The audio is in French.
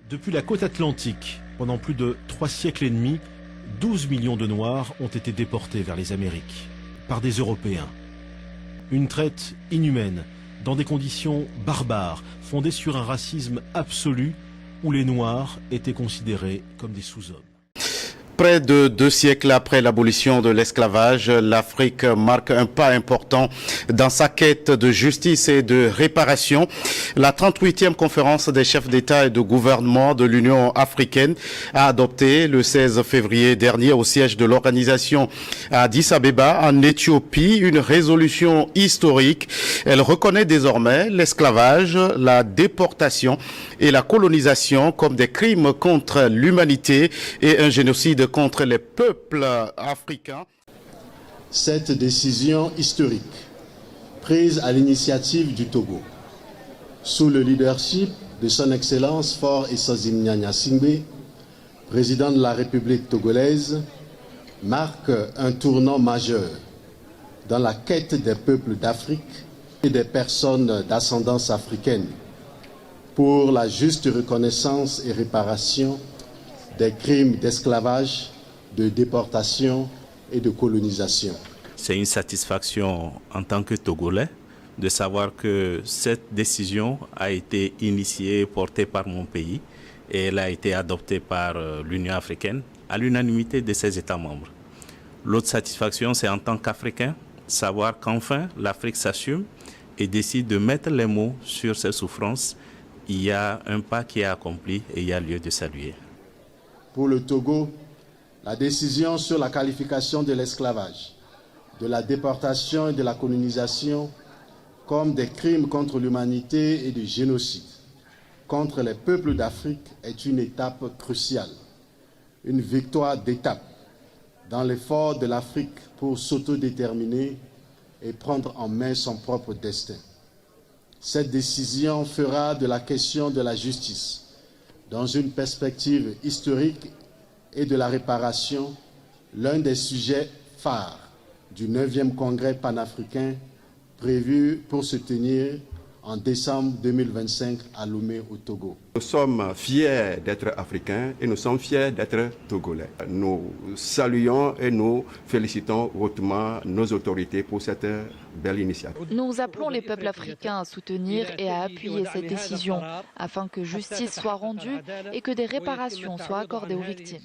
Depuis la côte atlantique, pendant plus de 3 siècles et demi, 12 millions de Noirs ont été déportés vers les Amériques, par des Européens. Une traite inhumaine, dans des conditions barbares, fondées sur un racisme absolu, où les Noirs étaient considérés comme des sous-hommes. Près de 2 siècles après l'abolition de l'esclavage, l'Afrique marque un pas important dans sa quête de justice et de réparation. La 38e conférence des chefs d'État et de gouvernement de l'Union africaine a adopté le 16 février dernier au siège de l'organisation à Addis Abeba en Éthiopie une résolution historique. Elle reconnaît désormais l'esclavage, la déportation et la colonisation comme des crimes contre l'humanité et un génocide contre les peuples africains. Cette décision historique, prise à l'initiative du Togo, sous le leadership de son Excellence Faure Essozi Singbe, président de la République togolaise, marque un tournant majeur dans la quête des peuples d'Afrique et des personnes d'ascendance africaine pour la juste reconnaissance et réparation des crimes d'esclavage, de déportation et de colonisation. C'est une satisfaction en tant que Togolais de savoir que cette décision a été initiée et portée par mon pays et elle a été adoptée par l'Union africaine à l'unanimité de ses États membres. L'autre satisfaction, c'est en tant qu'Africain, savoir qu'enfin l'Afrique s'assume et décide de mettre les mots sur ses souffrances. Il y a un pas qui est accompli et il y a lieu de saluer. Pour le Togo, la décision sur la qualification de l'esclavage, de la déportation et de la colonisation comme des crimes contre l'humanité et du génocide contre les peuples d'Afrique est une étape cruciale, une victoire d'étape dans l'effort de l'Afrique pour s'autodéterminer et prendre en main son propre destin. Cette décision fera de la question de la justice, dans une perspective historique et de la réparation, l'un des sujets phares du 9e congrès panafricain prévu pour se tenir en décembre 2025 à Lomé au Togo. Nous sommes fiers d'être africains et nous sommes fiers d'être togolais. Nous saluons et nous félicitons hautement nos autorités pour cette belle initiative. Nous appelons les peuples africains à soutenir et à appuyer cette décision afin que justice soit rendue et que des réparations soient accordées aux victimes.